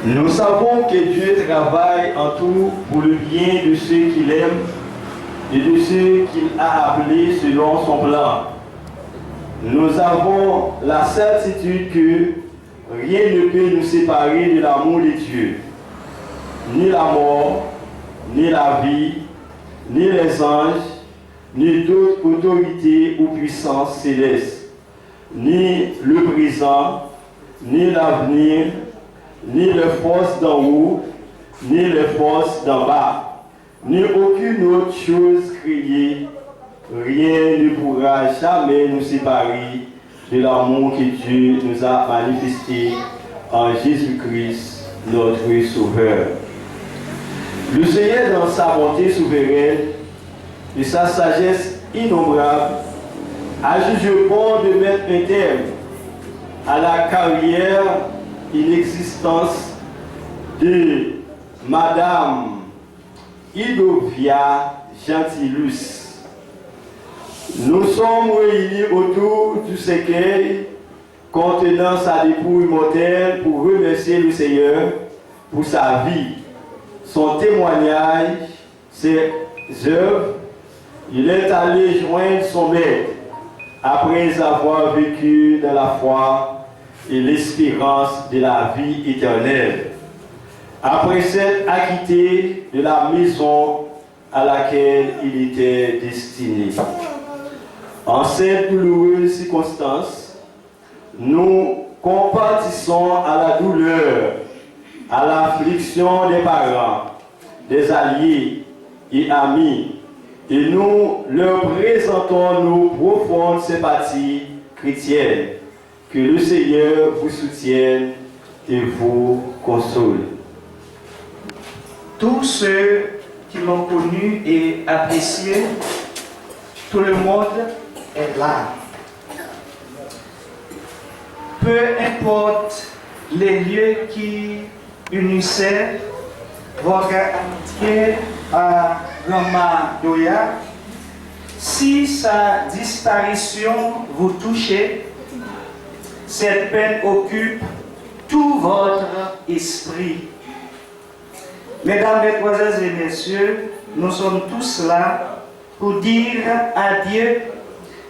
Nous savons que Dieu travaille en tout pour le bien de ceux qu'il aime et de ceux qu'il a appelés selon son plan. Nous avons la certitude que rien ne peut nous séparer de l'amour de Dieu. Ni la mort, ni la vie, ni les anges, ni d'autres autorités ou puissances célestes, ni le présent, ni l'avenir, ni les forces d'en haut, ni les forces d'en bas, ni aucune autre chose créée, rien ne pourra jamais nous séparer de l'amour que Dieu nous a manifesté en Jésus-Christ, notre Sauveur. Le Seigneur, dans sa bonté souveraine et sa sagesse innombrable, a jugé bon de mettre un terme à la carrière et l'existence de Madame Idovia Gentilus. Nous sommes réunis autour du cercueil contenant sa dépouille mortelle pour remercier le Seigneur pour sa vie, son témoignage, ses œuvres. Il est allé joindre son maître après avoir vécu dans la foi et l'espérance de la vie éternelle, après s'être acquitté de la maison à laquelle il était destiné. En cette douloureuse circonstance, nous compatissons à la douleur, à l'affliction des parents, des alliés et amis, et nous leur présentons nos profondes sympathies chrétiennes. Que le Seigneur vous soutienne et vous console. Tous ceux qui l'ont connu et apprécié, tout le monde est là. Peu importe les lieux qui unissaient votre amitié à Rama Doya, si sa disparition vous touche, cette peine occupe tout votre esprit. Mesdames, Mesdemoiselles et Messieurs, nous sommes tous là pour dire adieu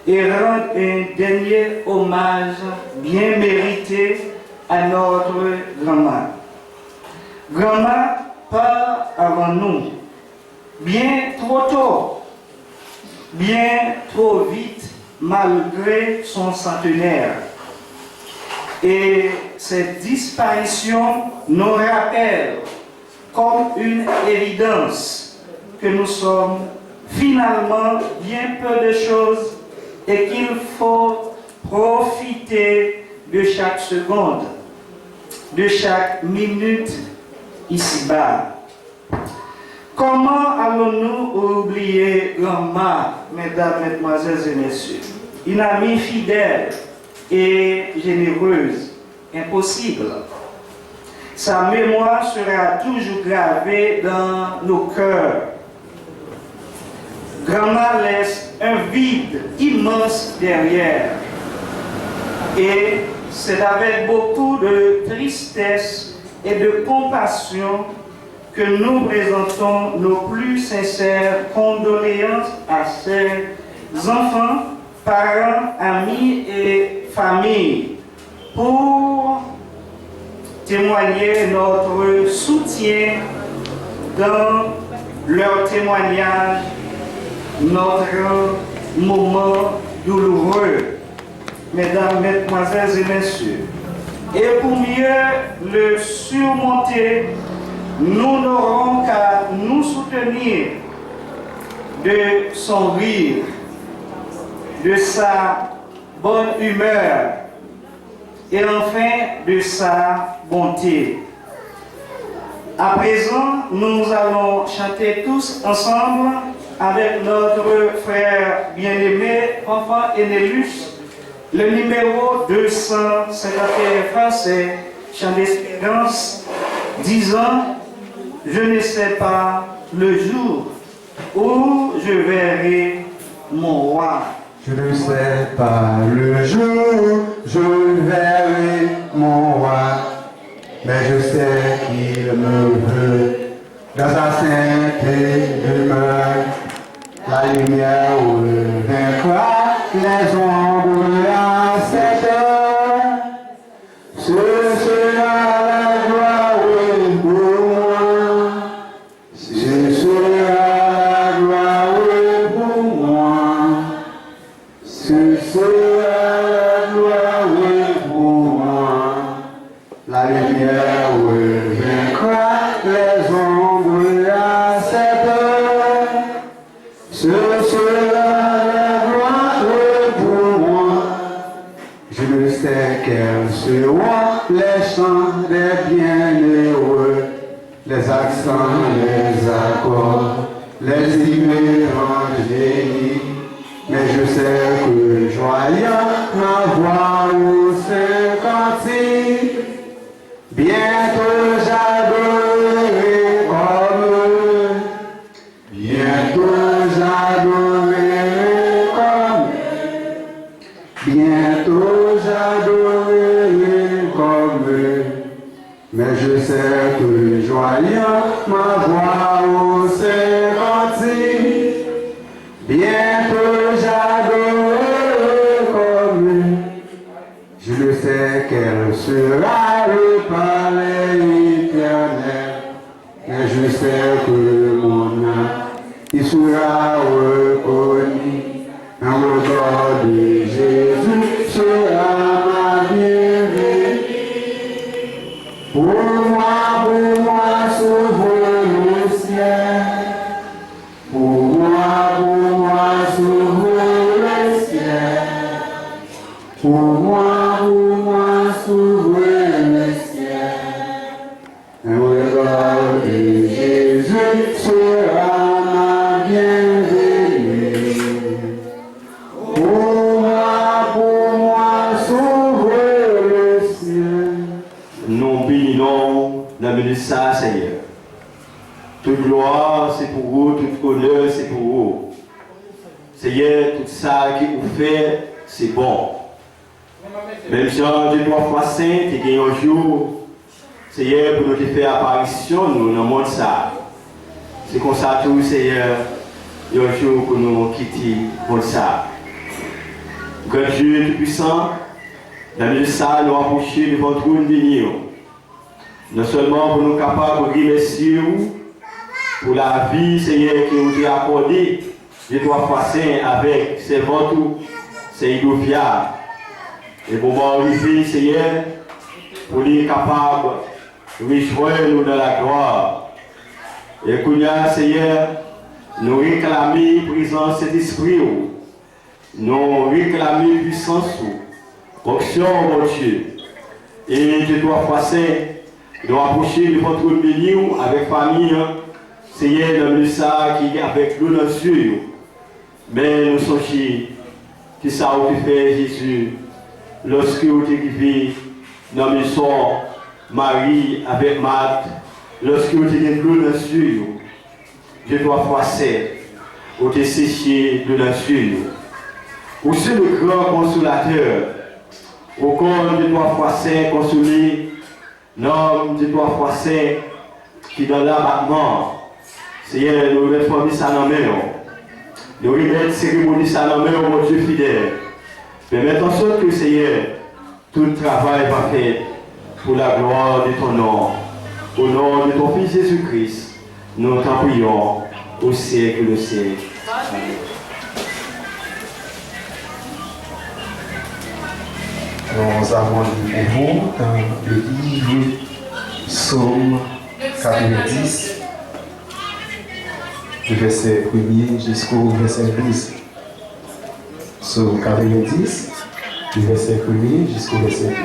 et rendre un dernier hommage bien mérité à notre grand-mère. Grand-mère part avant nous, bien trop tôt, bien trop vite, malgré son centenaire. Et cette disparition nous rappelle comme une évidence que nous sommes finalement bien peu de choses et qu'il faut profiter de chaque seconde, de chaque minute ici-bas. Comment allons-nous oublier grand-mère, mesdames, mesdemoiselles et messieurs, une amie fidèle et généreuse? Impossible. Sa mémoire sera toujours gravée dans nos cœurs. Grand-mère laisse un vide immense derrière. Et c'est avec beaucoup de tristesse et de compassion que nous présentons nos plus sincères condoléances à ses enfants, parents, amis et familles pour témoigner notre soutien dans leur témoignage, notre moment douloureux. mesdames, mesdemoiselles et messieurs. Et pour mieux le surmonter, nous n'aurons qu'à nous soutenir de son rire, de sa bonne humeur et enfin de sa bonté. À présent, nous allons chanter tous ensemble avec notre frère bien-aimé, enfant Enélus, le numéro 251 français, chant d'espérance, disant « Je ne sais pas le jour où je verrai mon roi. » Je ne sais pas le jour, je verrai mon roi, mais je sais qu'il me veut dans sa sainte demeure. La lumière vaincra les ombres à cette heure. Ce sera la gloire pour moi. Ce sera la gloire pour moi. Ce sera la gloire pour moi. La lumière vaincra les ombres à cette heure. Ce sera la gloire pour moi. Je ne sais quels seront les chants des bienheureux, les accents, les accords, les hymnes génies. Mais je sais que joyeux ma voix au Saint-Cantique. Bientôt j'adorerai comme eux. Bientôt j'adorerai comme eux. Bientôt j'adorerai comme eux. Mais je sais que joyeux ma voix au Saint-Cantique. Bientôt j'adorerai comme eux. Je le sais qu'elle sera le palais éternel. Mais je sais que mon âme, il sera reconnu. Un regard de Jésus sera ma bienvenue. Pour moi, s'ouvre le ciel. Pour moi, s'ouvre le ciel. Pour moi, s'ouvre le ciel. Un regard de Jésus sera ma bienvenue. Pour moi, s'ouvre le ciel. Nous bénissons dans le ça, Seigneur. Toute gloire, c'est pour vous, toute honneur, c'est pour vous. Seigneur, tout ça qui vous fait, c'est bon. Même Jean, Dieu 3 fois saint, tu gagnes un jour, Seigneur, pour nous te faire apparition, nous dans le monde ça. C'est comme ça tout, Seigneur, il y a un jour que nous quittons le monde ça. Grand Dieu tout-puissant, dans le ça, nous approcher devant votre trône béni. Non seulement pour nous capables de remercier pour la vie, Seigneur, qui nous a accordé, Dieu 3 fois saint avec ses vôtres, ses idophias. Et pour m'arriver, Seigneur, pour être capable de rejoindre nous dans la gloire. Et qu'on a, Seigneur, nous réclamer présence de cet esprit, nous réclamer puissance, fonction, mon Dieu. Et Dieu 3 fois saint, nous approcher de votre béni avec famille, Seigneur, dans le ça qui est avec nous dans le ciel. Mais nous sommes qui ça a fait Jésus. Lorsque vous êtes arrivé dans la maison, Marie avec Marthe, lorsque vous êtes arrivé dans le ciel, Dieu 3 fois saint, vous êtes séché de la ciel. Vous êtes le grand consolateur, au corps de 3 fois saint consolé, l'homme de 3 fois saint qui dans l'abattement, Seigneur, nous réformer ça dans la main, nous remettre cérémonie ça dans la main, mon Dieu fidèle. Permette en sorte que, Seigneur, tout travail va faire pour la gloire de ton nom. Au nom de ton Fils Jésus-Christ, nous t'en prions au siècle de siècle. Amen. Nous avons lu pour vous dans le livre Psaume 90, du verset 1er jusqu'au verset 12. Psaume 90, du verset 1er jusqu'au verset 12.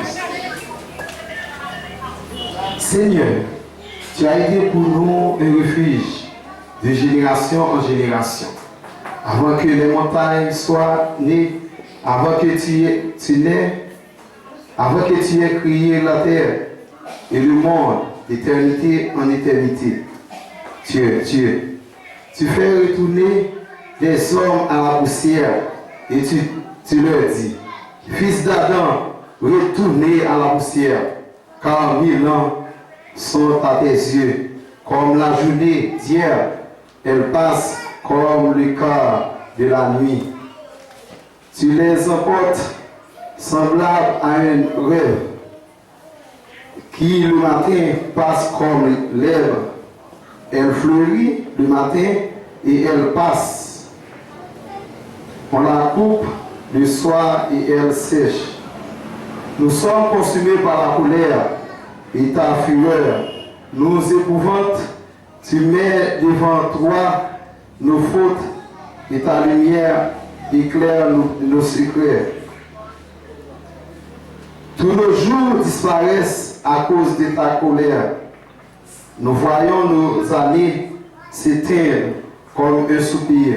Seigneur, tu as été pour nous un refuge de génération en génération. Avant que les montagnes soient nées, avant que tu aies créé la terre et le monde, d'éternité en éternité. Dieu, tu fais retourner des hommes à la poussière et tu leur dis, fils d'Adam, retournez à la poussière, car 1000 ans sont à tes yeux, comme la journée d'hier, elle passe comme le quart de la nuit. Tu les emportes semblables à un rêve, qui le matin passe comme l'herbe. Elle fleurit le matin et elle passe. On la coupe le soir et elle sèche. Nous sommes consumés par la colère et ta fureur nous épouvante. Tu mets devant toi nos fautes et ta lumière éclaire nos secrets. Tous nos jours disparaissent à cause de ta colère. Nous voyons nos années s'éteindre comme un soupir.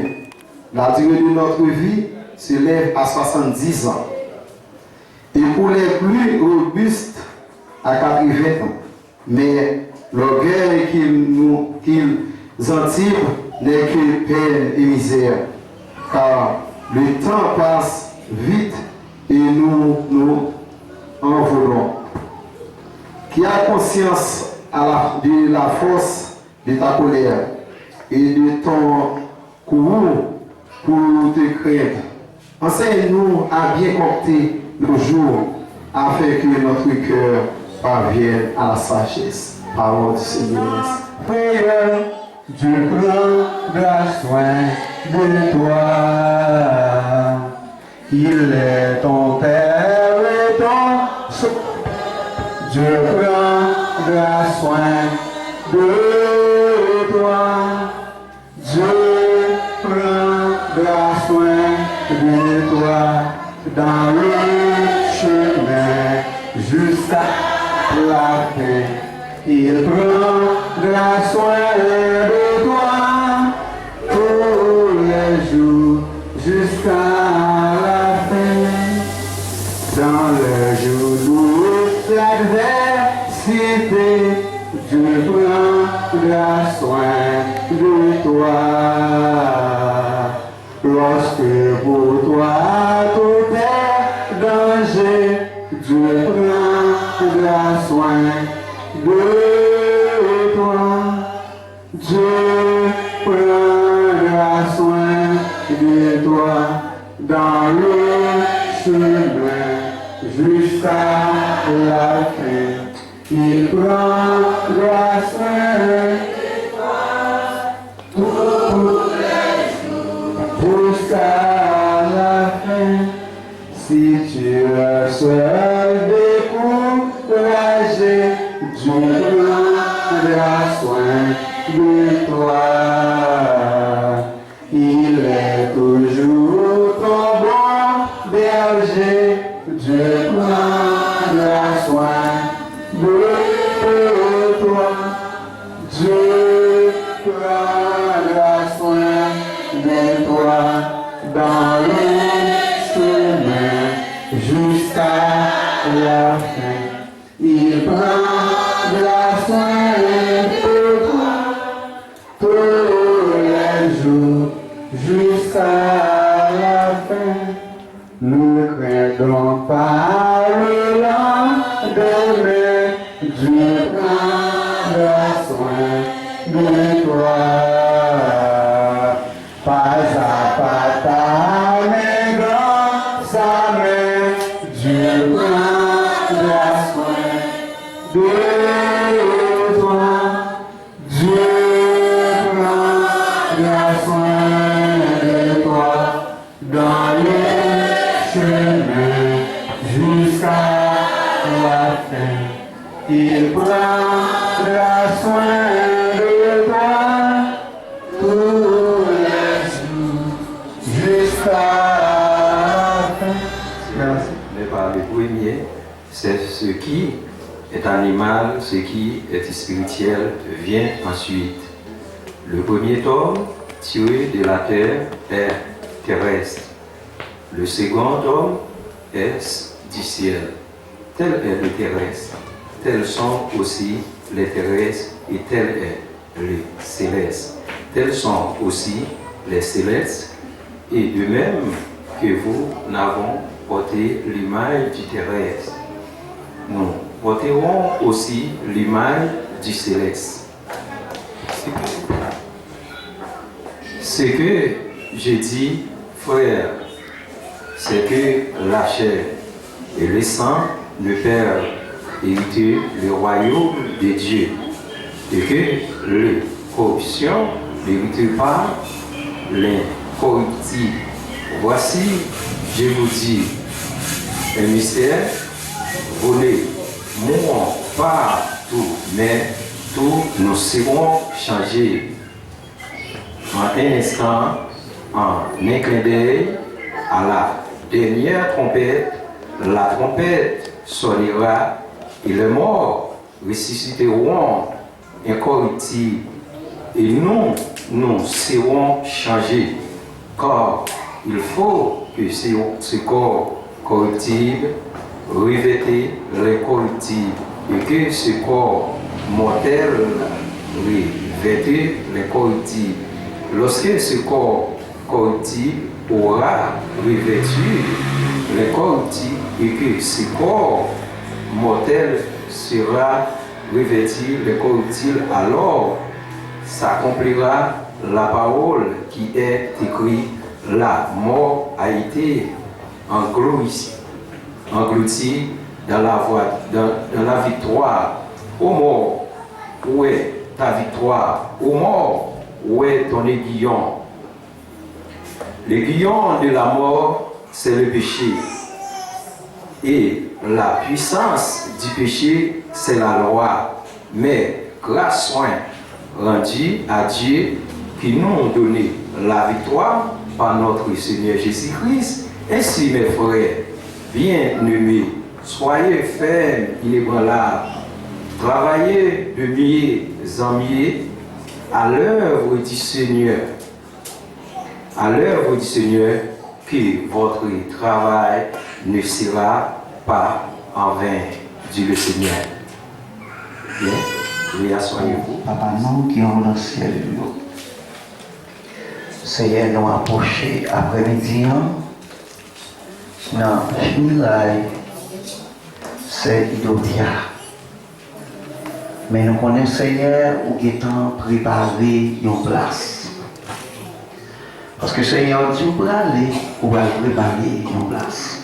La durée de notre vie s'élève à 70 ans. Et pour les plus robustes, à 80 ans. Mais l'orgueil qu'ils en tirent n'est que peine et misère. Car le temps passe vite et nous envolons. Qui a conscience de la force de ta colère et de ton courroux pour te craindre. Enseigne-nous à bien compter nos jours afin que notre cœur parvienne à la sagesse. Parole du Seigneur. Prière, Dieu prendra soin de toi. Il est ton Père et ton Sauveur. Dieu prendra soin de toi. Dieu prendra soin de toi dans le chemin jusqu'à la fin. Il prendra soin de toi tous les jours jusqu'à la fin. Dans le jour de l'adversité, Dieu prendra soin de toi. Lorsque pour toi tout est danger, Dieu prendra soin de toi. Dieu prendra soin de toi dans le chemin jusqu'à la fin. Il prendra soin de toi tous les jours jusqu'à la fin. Si tu le souhaites décourager, Dieu prendra soin de toi. Il est toujours ton bon berger. Dieu prendra soin de toi. Dieu prendra soin de toi dans le chemin jusqu'à la fin. Il prendra soin de toi tous les jours jusqu'à la fin. Ne craignons pas le lendemain. Dieu prendra soin de toi. Pas à pas ta main dans sa main. Dieu prendra soin de toi. Dieu prendra soin de toi dans le chemin jusqu'à la fin. Il prendra soin de toi tous les jours jusqu'à la fin. Merci. Mais par le premier, c'est ce qui est animal, ce qui est spirituel vient ensuite. Le premier homme tiré de la terre est terrestre. Le second homme est du ciel. Tel est le terrestre. Tels sont aussi les terrestres et tel est le céleste. Tels sont aussi les célestes. Et de même que vous n'avons porté l'image du terrestre, nous porterons aussi l'image du céleste. Ce que je dis, frère, c'est que la chair et le sang ne peuvent hériter le royaume de Dieu et que la corruption n'hérite pas l'incorruptible. Voici, je vous dis, un mystère, volé, mourront pas tout, mais tous nous serons changés. En un instant, en un clin d'œil, à la dernière trompette, la trompette sonnera et les morts ressusciteront incorruptibles et nous serons changés. Car il faut que ce corps corruptible revête l'incorruptible et que ce corps mortel revête l'incorruptible. Lorsque ce corps corruptible aura revêtu l'incorruptible et que ce corps mortel sera revêtu l'incorruptible, alors s'accomplira la parole qui est écrite: la mort a été engloutie dans la victoire. Ô mort, où est ta victoire? Ô mort, où est ton aiguillon? L'aiguillon de la mort, c'est le péché. Et la puissance du péché, c'est la loi. Mais grâce soin rendue à Dieu qui nous a donné la victoire par notre Seigneur Jésus-Christ. Ainsi, mes frères, bien-aimés, soyez fermes, inébranlables, travaillez de mieux en mieux à l'œuvre du Seigneur. À l'œuvre du Seigneur, que votre travail ne sera pas en vain, dit le Seigneur. Bien, oui, asseyez-vous. Papa, nous qui sommes dans le ciel, Seigneur, nous approcher après-midi, dans Chimilai, c'est Idodia. Mais nous connaissons, Seigneur, où est-on préparé une place. Parce que Seigneur, tu peux aller ou préparer une place.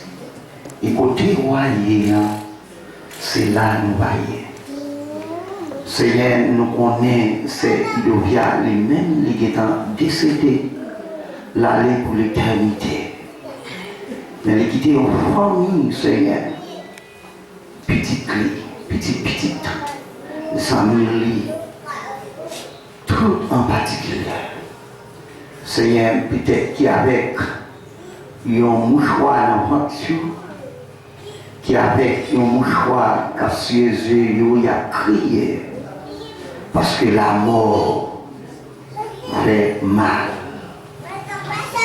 Et côté royaume, c'est là nous voyons. Seigneur, nous connaissons, c'est Idodia, les mêmes qui sont décédés, l'aller pour l'éternité. Mais les quitter en famille, Seigneur, petite, famille, tout en particulier. Seigneur, peut-être qu'il y a avec un mouchoir dans le qui avec un mouchoir qui a sur les yeux, il a crié. Parce que la mort fait mal.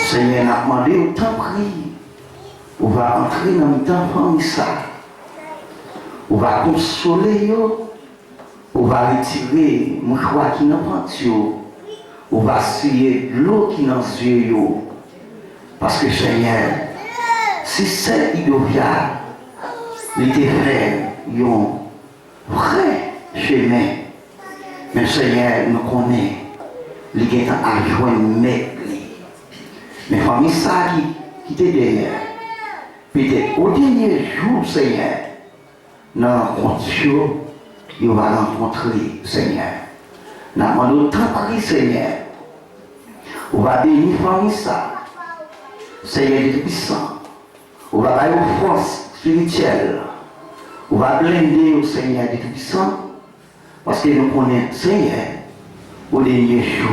Seigneur, n'a demandé autant pris. On va entrer dans le temps famille ça. On va consoler yo. On va retirer le mouchoir qui n'a pas de on va suer l'eau qui dans les yeux. Parce que Seigneur, si c'est Idodia, il était fait un vrai chemin. Mais Seigneur, nous connaissons, il est à joindre mec. Mais famille ça qui était derrière. Peut-être au dernier jour, Seigneur, dans la rencontre, il va rencontrer, Seigneur. Nous avons tant pris, Seigneur. On va bénir famille ça. Seigneur est puissant. On va avoir une force spirituelle. On va blinder au Seigneur du Tout-Puissant, parce que nous connaissons Seigneur, au dernier jour,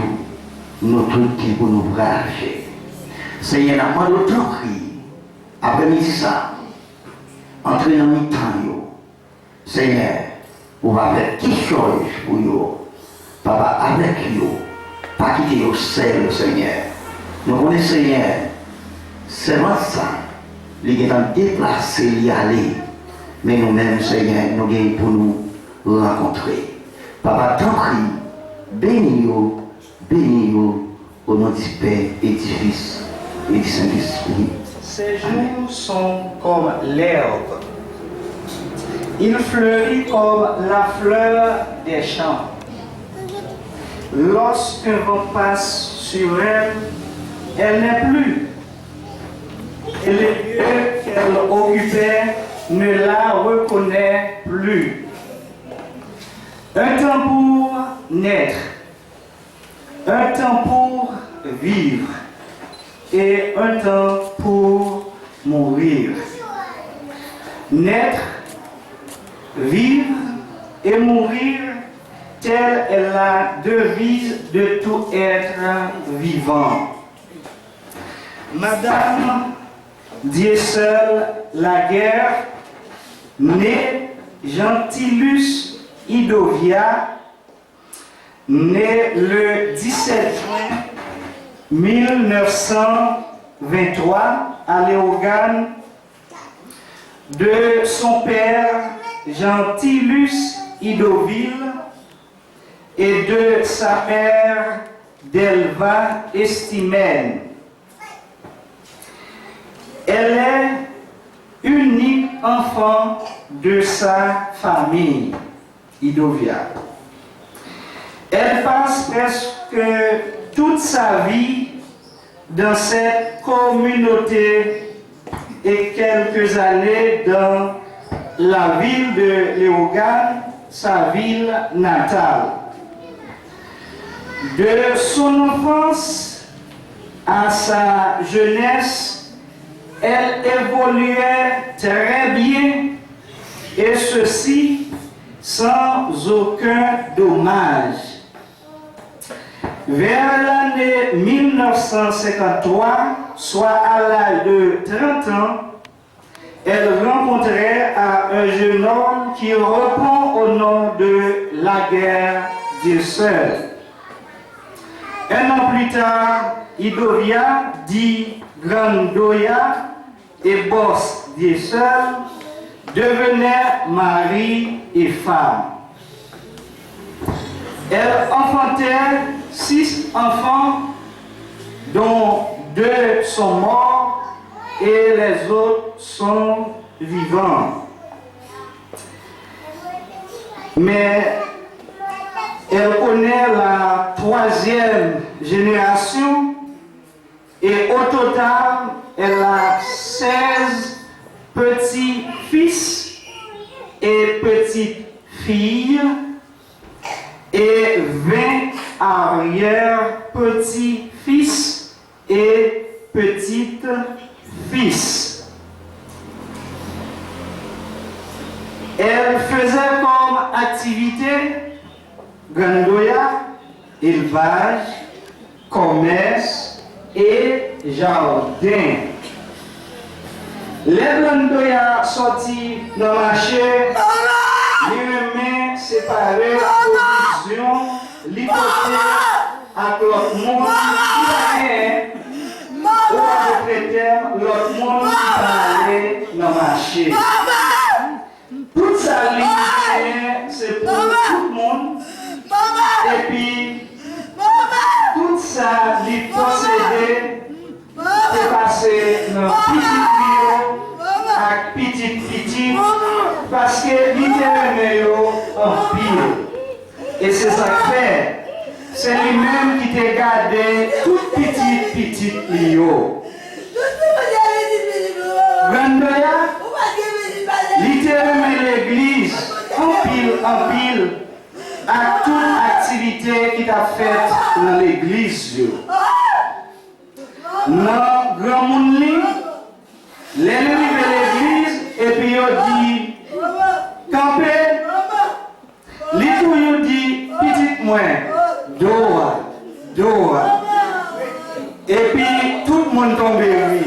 notre qui pour nous rager. Seigneur, n'a pas d'autant pris, après-midi ça, entrer dans le temps, Seigneur, on va faire quelque chose pour vous, Papa, avec vous, pas quitter au seul, Seigneur. Nous connaissons Seigneur, c'est vraiment ça, il est en déplacé, il y aller. Mais nous-mêmes, Seigneur, nous gagnons pour nous rencontrer. Papa, t'en prie, bénis-nous au nom du Père et du Fils et du Saint-Esprit. Ces jours sont comme l'herbe. Il fleurit comme la fleur des champs. Lorsqu'un vent passe sur elle, elle n'est plus. Et les lieux qu'elle occupait ne la reconnaît plus. Un temps pour naître, un temps pour vivre et un temps pour mourir. Naître, vivre et mourir, telle est la devise de tout être vivant. Madame Dieu seul la guerre, né Gentilus Idovia, né le 17 juin 1923 à Léogane, de son père Gentilus Idoville et de sa mère Delva Estimène. Elle est unique enfant de sa famille, Idovia. Elle passe presque toute sa vie dans cette communauté et quelques années dans la ville de Léogane, sa ville natale. De son enfance à sa jeunesse, elle évoluait très bien, et ceci sans aucun dommage. Vers l'année 1953, soit à l'âge de 30 ans, elle rencontrait un jeune homme qui répond au nom de Laguerre Dieu seul. Un an plus tard, Idovia, dit Grandoya et Boss Dieu seul, devenaient mari et femme. Elle enfantait 6 enfants, dont 2 sont morts et les autres sont vivants. Mais elle connaît la 3e génération et au total, elle a 16 petits-fils et petites-filles et 20 arrière-petits-fils et petites-fils. Elle faisait comme activité Grandoya, élevage, commerce et jardin. Les Grandoya sortis dans le marché, les mains séparées, provision, l'hypothèque à l'autre monde qui parlait, l'autre monde qui parlait dans le marché. Toute sa ligne, c'est pour tout le monde. Et puis, toute sa ligne possédée, c'est passé dans petit bio à petit, parce que l'idée en pile. Et c'est ça que fait. C'est lui-même qui t'a gardé toute petite Lio. Grandoya, littéralement l'église, en pile, à toute activité qui t'a faite dans l'église. Dans grand monde, les arrivent à l'église et puis ils dit campé, li toujours dit petite moins, doa. Et puis tout le monde tombe oui.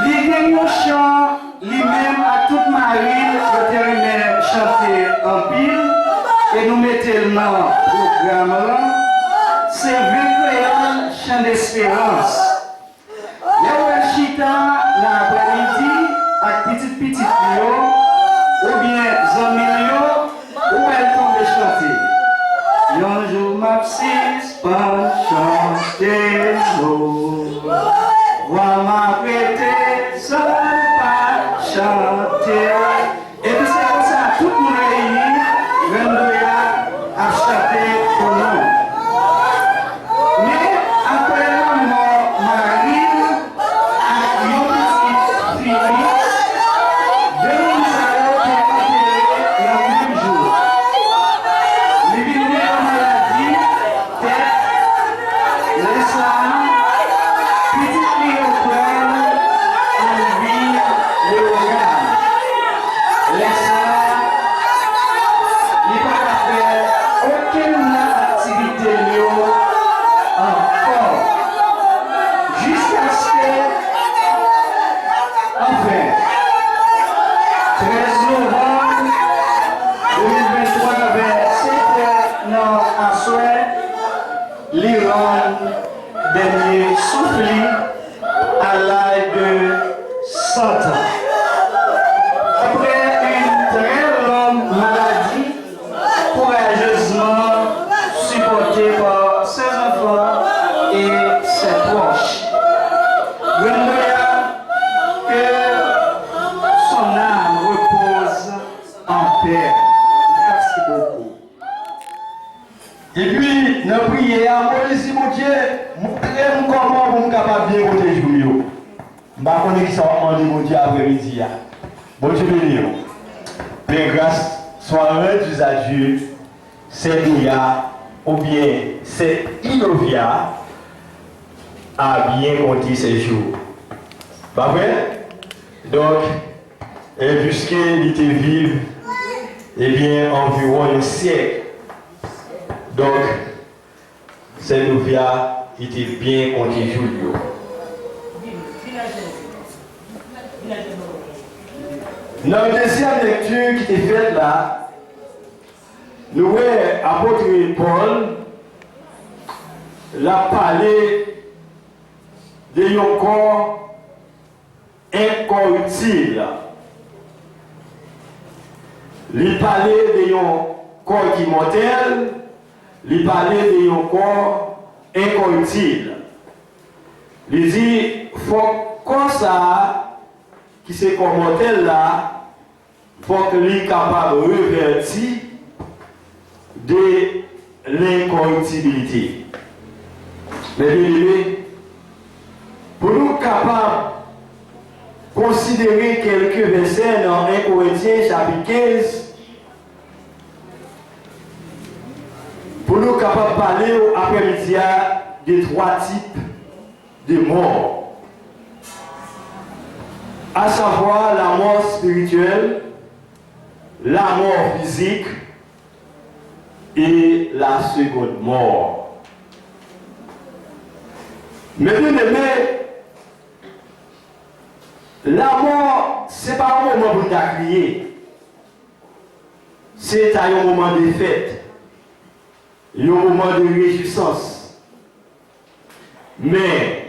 Li gagne un chant, lui-même à toute marine, le terrain chanter en pile, et nous mettons le programme là. C'est vrai chant d'espérance. Les chita l'après-midi, avec petite ou bien Zamilio, où elle tombe chanter. Un jour m'absise pas chanter l'eau. Vois m'apprêter sans pas chanter. Et puis c'est comme ça, tout le monde réuni, Rendoya a chanté pour nous. Mais après la mort, Marine a eu une petite fille. L'Iran dernier souffle à l'âge de 100 ans. Après une très longue maladie, courageusement supportée par ses enfants et ses proches. Rendoya, que son âme repose en paix. Merci beaucoup. Et puis, dans la prière, moi, ici, mon Dieu, montrez-moi comment vous êtes capable de bien protéger vous. Je ne sais pas qui ça va demander, mon Dieu, après-midi. Bon Dieu béni. Père grâce soit rendue à Dieu, c'est Douya, ou bien c'est Inovia, à bien compter ces jours. Pas vrai? Donc, puisqu'il était vivre, eh bien, environ un siècle. Donc, c'est Novia était bien compté Julio. Dans la deuxième lecture qui était faite là, nous voyons l'apôtre Paul l'a parlé de un corps incorruptible. Il parlait de un corps qui est mortel. Il parlait de un corps incorruptible. Il dit, faut comme ça, qui c'est comme mortel là, faut qu'il soit capable de revertir de l'incorruptibilité. Mais bien aimé, pour nous capables de considérer quelques versets dans 1 Corinthiens chapitre 15, pour nous capables de parler après-midi de 3 types de morts. À savoir la mort spirituelle, la mort physique et la seconde mort. Mais bien aimé, la mort, ce n'est pas un moment pour nous crier. C'est un moment de fête. Il y a un moment de réjouissance. Mais,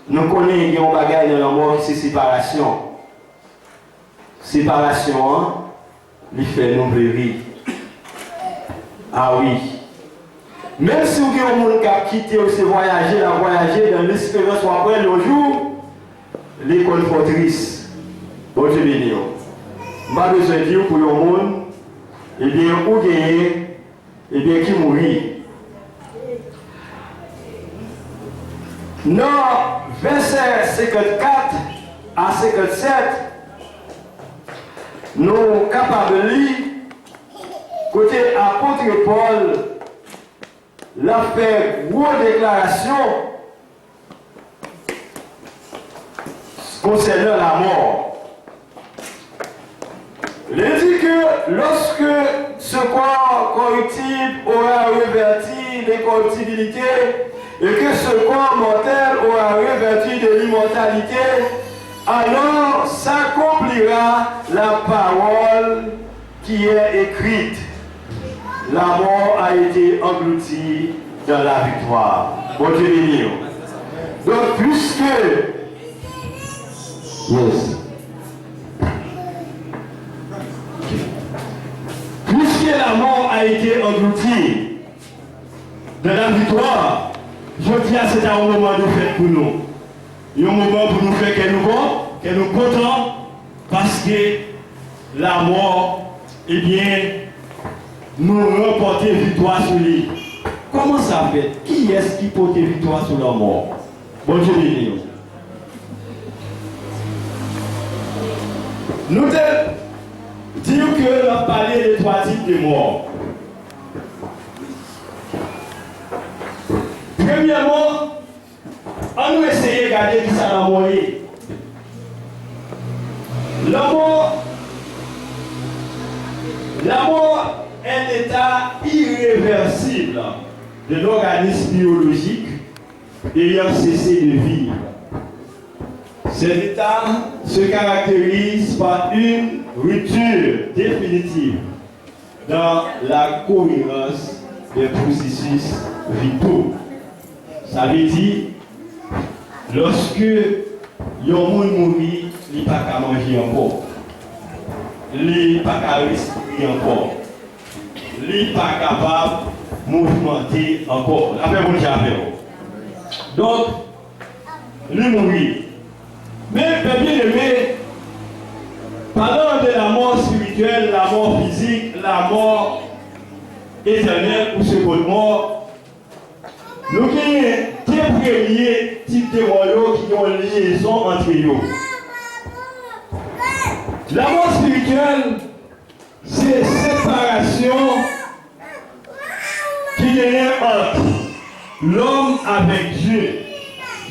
nous connaissons un bagage dans la mort, c'est séparation. Séparation, il fait nous périr. Ah oui. Même si vous avez un monde qui a quitté ou se voyager, a voyagé dans l'espérance ou après le jour, l'école fortrice. Bon Dieu béni. Je n'ai pas besoin de dire pour le monde, eh bien, où gagner, eh bien, qui mourit. Dans verset 54 à 57, nous sommes capables de lire, côté apôtre Paul, l'a fait une grosse déclaration concernant la mort. Il dit que lorsque ce corps corruptible aura revêtu l'incorruptibilité et que ce corps mortel aura revêtu de l'immortalité, alors s'accomplira la parole qui est écrite. La mort a été engloutie dans la victoire. Bon Dieu béni. Donc puisque puisque la mort a été engloutie dans la victoire, je dis à c'est un moment de fête pour nous. Il y a un moment pour nous faire que nous contents parce que la mort, eh bien, nous remporter victoire sur lui. Comment ça fait? Qui est-ce qui porte victoire sur la mort? Bon Dieu béni. Nous disons que l'on parlait de 3 types de morts. Premièrement, on nous essayer de regarder qui ça la mort est. La mort est un état irréversible de l'organisme biologique ayant cessé de vivre. Cet état se caractérise par une rupture définitive dans la cohérence des processus vitaux. Ça veut dire, lorsque un monde mourit, il n'est pas qu'à manger encore. Il n'est pas qu'à respirer encore. Il n'est pas capable de mouvementer encore. Après, vous avez. Donc, il mourit. Mais, bien aimé, parlant de la mort spirituelle, la mort physique, la mort éternelle ou seconde mort, nous avons deux premiers types de morts qui ont une liaison entre eux. La mort spirituelle, c'est séparation qui est entre l'homme avec Dieu.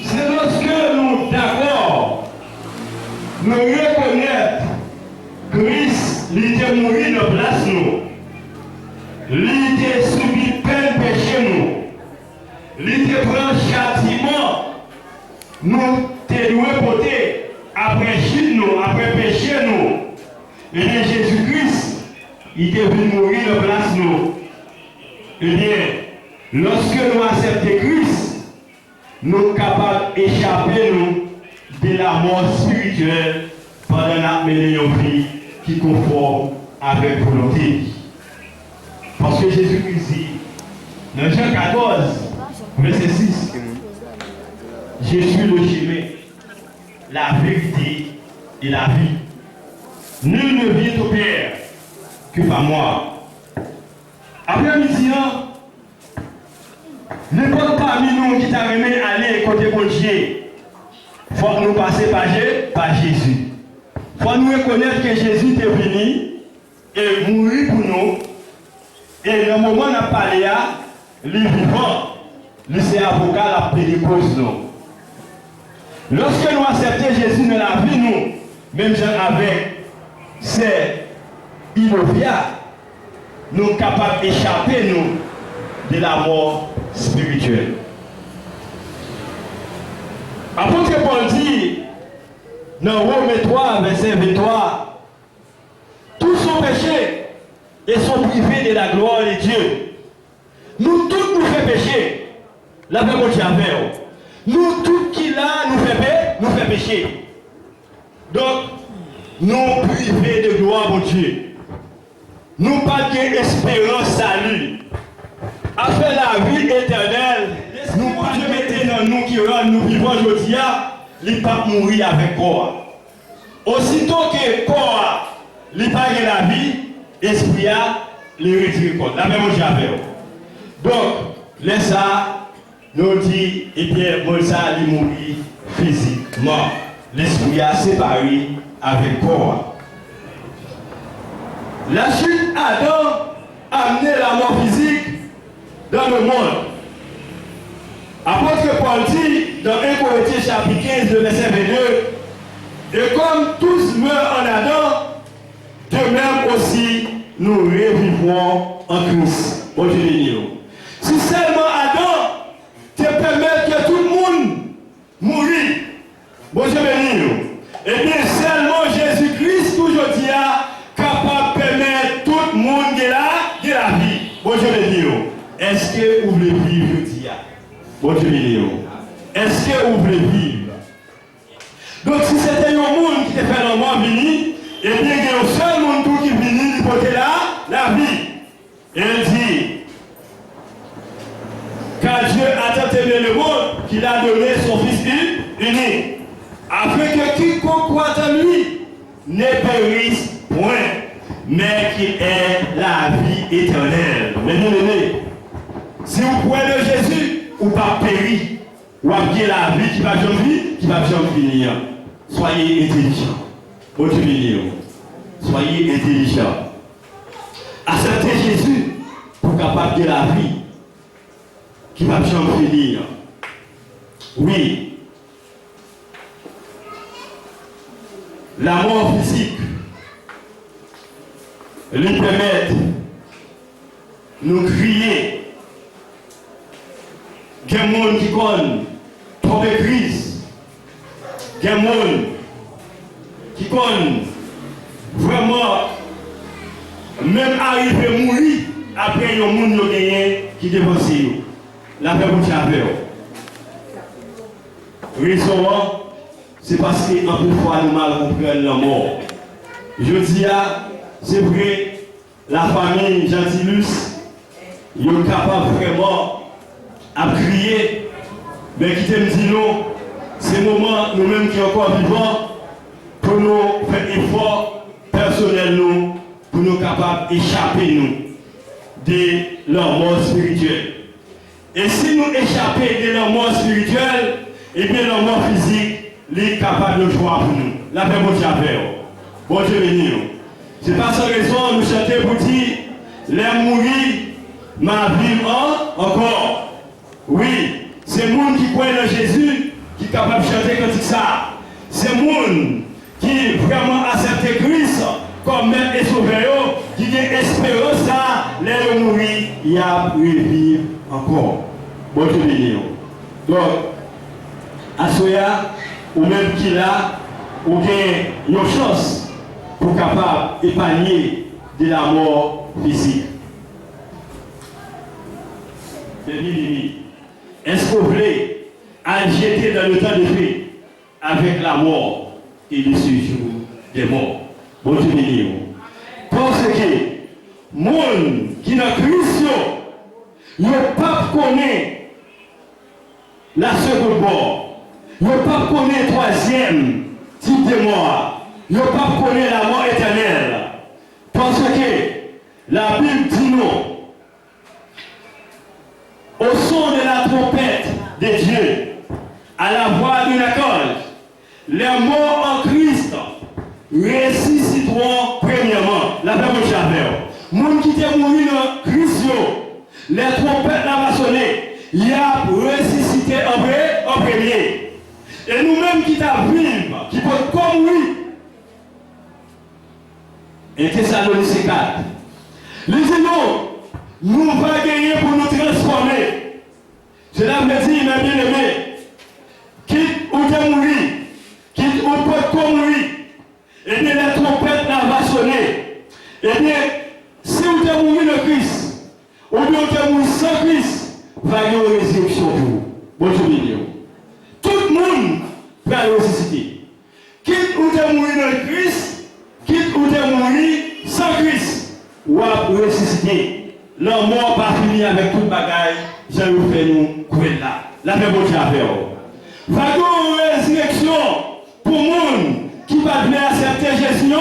C'est lorsque nous, d'accord, nous reconnaître Christ, il était mort de place nous. Il était subi peine péché nous. Il était pris châtiment. Nous te porter après chute nous, après péché nous. Et bien Jésus-Christ, il était venu mourir de place nous. Et bien, lorsque nous acceptons Christ, nous sommes capables d'échapper nous de la mort spirituelle pendant la vie qui conforme avec volonté. Parce que Jésus-Christ dit, dans Jean 14, verset 6, je suis le chemin, la vérité et la vie. Nul ne vient au Père que par moi. Après-midi, n'importe parmi nous qui t'a remis aller côté bon Dieu, il faut que nous passions par Jésus. Il faut nous reconnaître que Jésus est venu et mourir pour nous. Et le moment où on a parlé, il est vivant, il est avocat, la plaider cause nous. Lorsque nous acceptons Jésus dans la vie, nous, même avec ces innovias, nous sommes capables d'échapper nous de la mort spirituelle. Apôtre Paul dit dans Romains 3, verset 23, tous sont péchés et sont privés de la gloire de Dieu. Nous tous nous faisons pécher. La paix mon Dieu avec nous tous qui là nous fait pécher. Donc, nous privés de gloire mon Dieu. Nous pas d'espérance salut. Afin la vie éternelle, nous pas de mettre dans nous qui rend nous vivants aujourd'hui, il pas mourir avec corps. Aussitôt que corps, il pas la vie, esprit a le retire corps. La même chose avec. Donc, laisse ça, nous dit, eh bien, moi ça, il mourit physiquement. L'esprit a séparé avec corps. La chute Adam a amené la mort physique dans le monde. Apôtre Paul dit dans 1 Corinthiens chapitre 15, verset 22, et comme tous meurent en Adam, de même aussi nous revivrons en Christ. Bon Dieu béni. Si seulement Adam te permet que tout le monde mourit, bon Dieu béni, et bien seulement Jésus-Christ aujourd'hui est capable de permettre tout le monde de la vie. Bon Dieu béni. Est-ce que vous voulez vivre aujourd'hui? Bon Dieu béni. Est-ce que vous voulez vivre? Donc si c'était un monde qui te fait le monde venir, et bien il y a un seul monde qui vient du côté là, la vie. Et il dit, car Dieu a tant aimé le monde qu'il a donné son Fils unique, afin que quiconque croit en lui ne périsse point, mais qu'il ait la vie éternelle. Mais bien aimé, si vous croyez de Jésus, ou pas périr, ou avez la vie qui va jamais finir. Soyez intelligents. Bon Dieu béni. Soyez intelligents. Acceptez Jésus pour capable de la vie qui va jamais finir. Oui. La mort physique lui permet de nous crier. Il y a des gens qui connaissent tomber crise. Il y a des gens qui connaissent vraiment même arriver à mourir après il y a des gens qui dépassent. La paix pour Dieu. Raison, c'est parce qu'un peu de fois nous mal comprenons la mort. Je dis, c'est vrai, la famille Gentilus, ils sont capables vraiment à crier, mais qui te dit non, c'est le moment nous-mêmes qui sommes encore vivants pour nous faire effort personnel nous, pour nous capables d'échapper nous de leur mort spirituelle. Et si nous échappons de leur mort spirituelle, et bien leur mort physique, est capable de jouer pour nous. La paix pour Dieu. Bon Dieu béni. C'est pas sans raison nous chantons pour dire, les mourir, ma vie encore. Oui, c'est le monde qui croit en Jésus qui est capable de chanter comme ça. C'est le monde qui vraiment accepte Christ comme maître et sauveur, qui a espérance ça, les mourir, il y a revivre encore. Bon Dieu béni. Donc, à Soya, ou même qui là, ou bien une chance pour capable d'épargner de la mort physique. Est-ce que vous voulez jeter dans le temps de paix avec la mort et le séjour des morts? Bon Dieu béni. Parce que le monde qui n'a Christ, il ne peut pas connaître la seconde mort. Il ne peut pas connaître le troisième type de mort. Il ne peut pas connaître la mort éternelle. Parce que la Bible dit non. Au son de la trompette de Dieu, à la voix de la cloche, les morts en Christ ressusciteront premièrement. La paix de Chaveur. Moun qui était mort dans Christ, les trompettes n'ont pas sonné. Il a ressuscité en premier. Et nous-mêmes qui vivons, qui peuvent comme oui. Et Thessaloniciens 4. Les non, nous allons gagner pour nous transformer. Cela veut dire, mes bien-aimés, quitte ou de mourir, quitte ou peut comme mourir, et bien les trompettes n'ont pas sonné. Et bien, si vous êtes mourir le Christ, ou bien vous êtes mourir sans Christ, va y avoir une résurrection pour vous. Bonjour, vidéo. Tout le monde va ressusciter. Quitte ou de mourir dans le Christ, quitte ou de mourir sans Christ, ou à ressusciter. La mort pas fini avec tout le bagage, j'ai vous fait nous courir là. La paix pour Dieu à faire. Va y avoir une résurrection pour le monde qui va venir accepter Jésus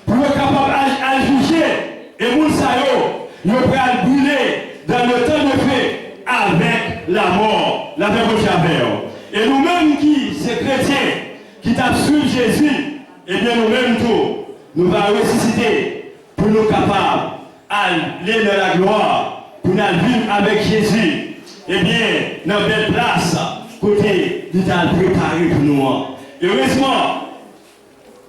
pour être capable à juger. Et vous savez, nous allons brûler dans le temps de paix avec la mort. La paix pour Dieu à faire. Et nous-mêmes qui, ces chrétiens, qui t'absuivent Jésus, et bien nous-mêmes tout, nous allons ressusciter pour nous capables d'aller dans la gloire, pour nous vivre avec Jésus. Et bien, dans belle place, côté, nous allons préparer pour nous. Heureusement,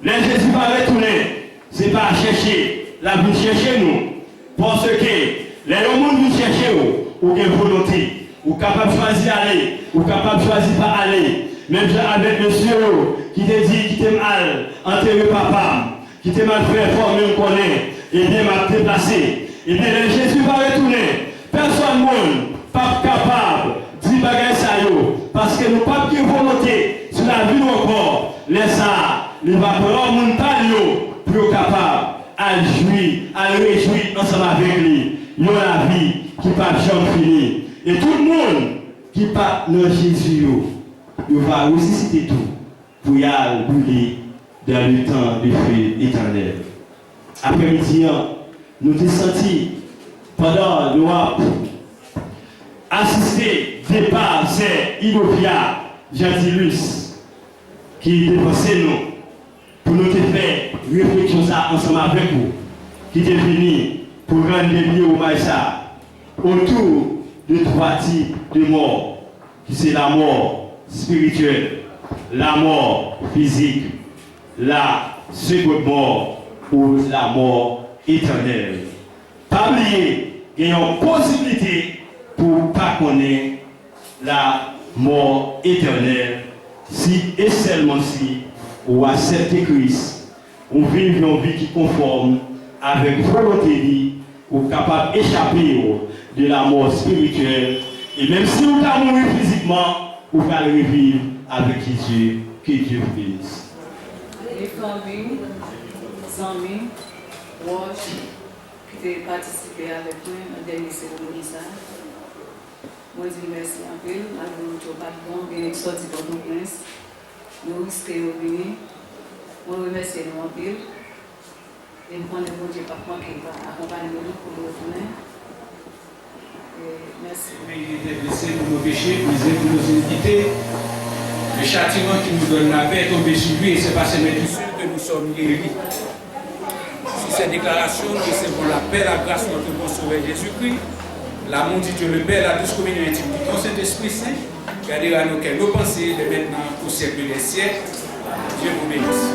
les Jésus va retourner. c'est pas chercher, la vie chercher nous. Parce que les gens qui cherchent, ou qui ont volonté, ou capable de choisir aller, ou capable de choisir pas aller. Même avec monsieur qui te dit qui t'aime mal, enterrer papa, qui t'aime mal faire former, on connaît, et bien m'a déplacé. Et bien Jésus va retourner. Personne ne pas capable de dire bagaille ça parce que nous pas de volonté sur la vie encore. Laisse ça, il va prendre mon talio pour être capable à jouir, à réjouir ensemble avec lui. Il y a la vie qui ne va jamais finir. Et tout le monde qui part dans Jésus, il va ressusciter tout pour y aller brûler dans le temps de feu éternel. Après-midi, nous avons senti pendant nous assister départ, c'est Idovia Gentilus qui dépassait nous pour nous faire réflexion ça ensemble avec vous, qui est venu pour rendre des lieux au Maïsa autour de trois types de morts, qui c'est la mort spirituelle, la mort physique, la seconde mort ou la mort éternelle. Pas oublier qu'il y a une possibilité pour ne pas connaître la mort éternelle si et seulement si on accepte Christ, on vit une vie qui conforme avec volonté, ou capable d'échapper de la mort spirituelle. Et même si on va mourir physiquement, on va revivre avec Jésus. Que Dieu vous bénisse. Les familles, amis, proches qui ont participé avec nous dans la dernière cérémonie. Moi, je dis merci un peu. Nous avons bien sorti de notre prince. Nous risquons de venir. Moi, je remercie nous un peu. Et je prends le bon Dieu par contre qui va accompagner nous pour le retourner. Merci. Il était blessé pour nos péchés, brisé pour nos iniquités. Le châtiment qui nous donne la paix est tombé sur lui et c'est par ses mérites que nous sommes guéris. Sur ces déclarations, nous recevons la paix, la grâce de notre bon Sauveur Jésus-Christ, l'amour de Dieu le Père, la douce communion intime du Saint-Esprit Saint, gardez à nos cœurs nos pensées de maintenant au siècle des siècles. Dieu vous bénisse.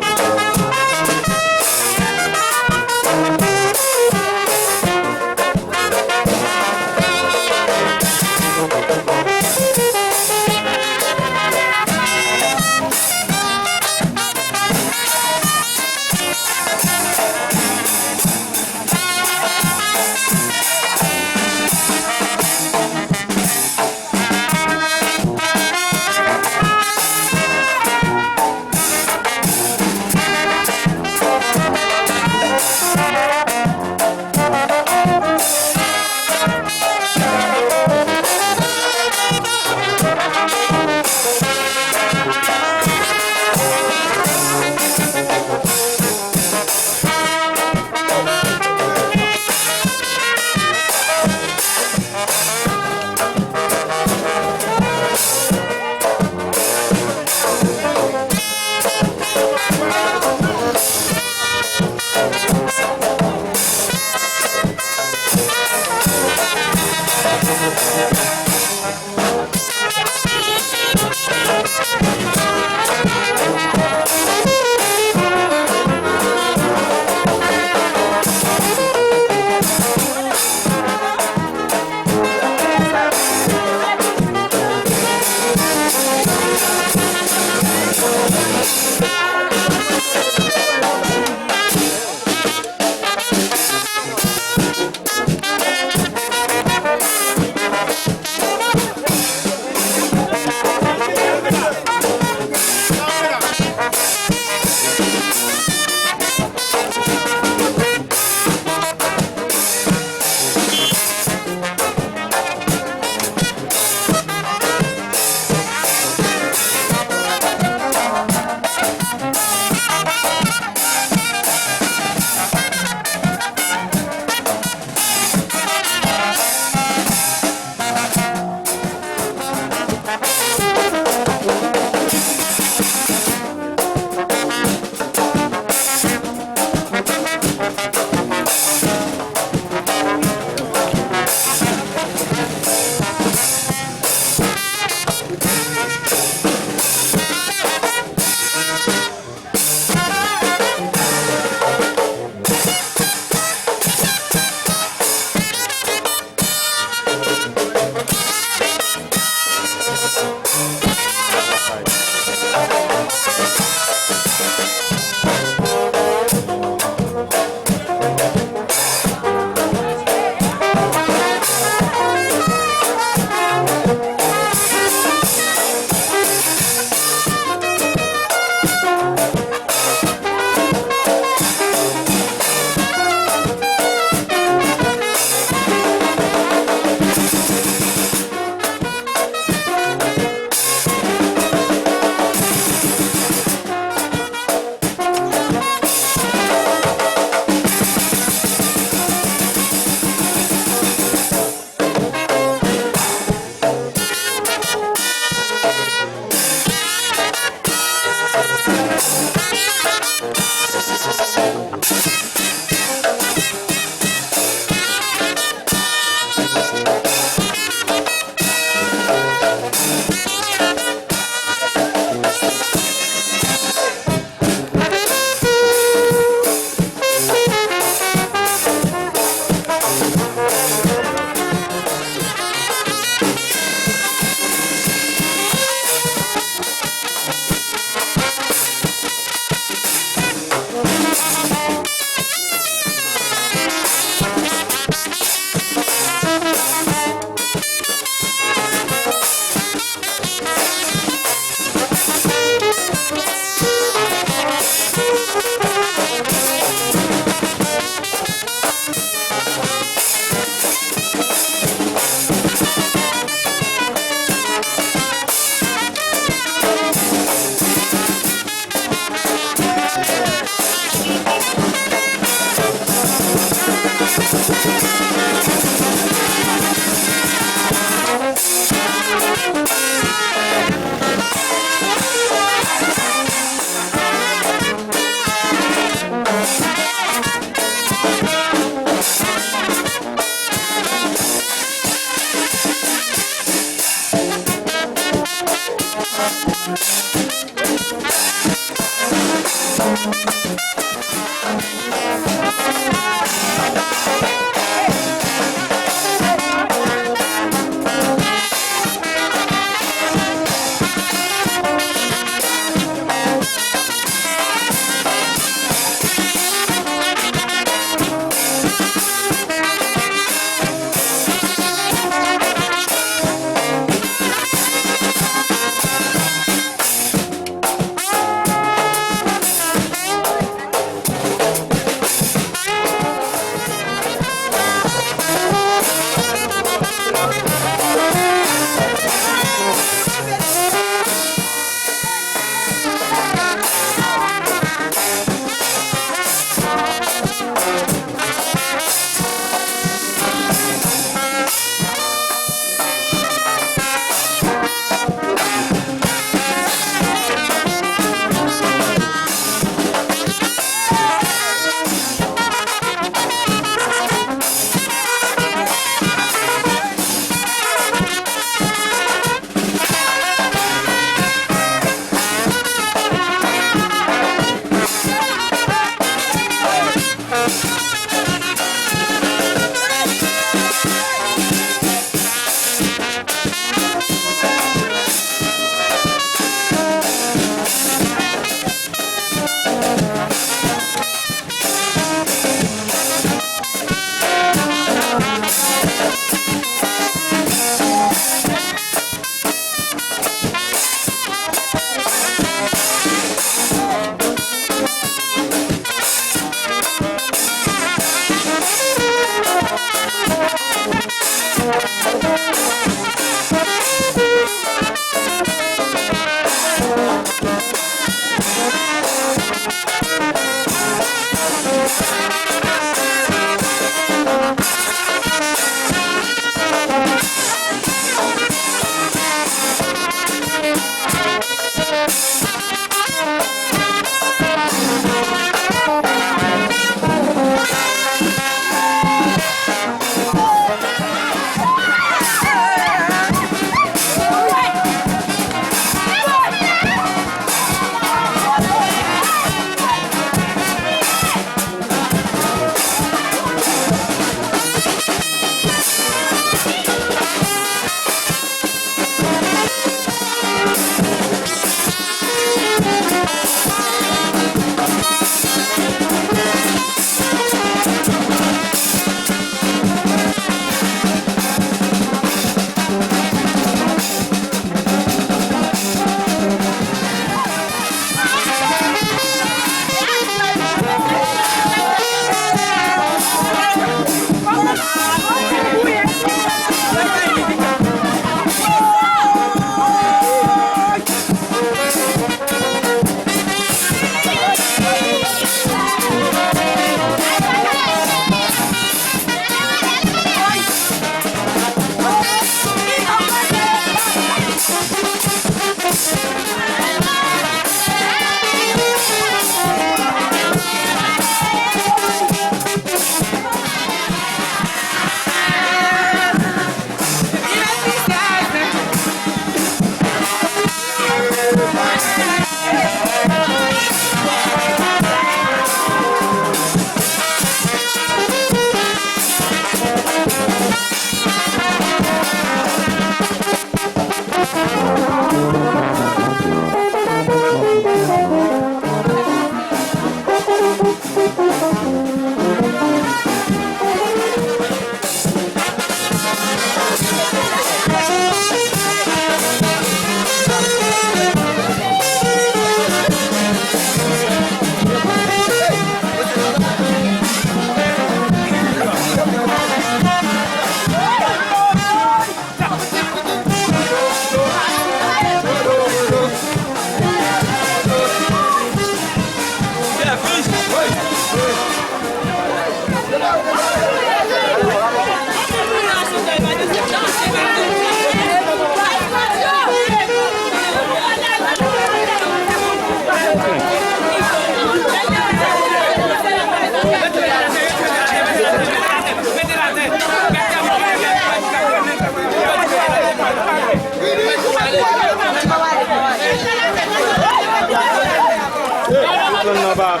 Baba.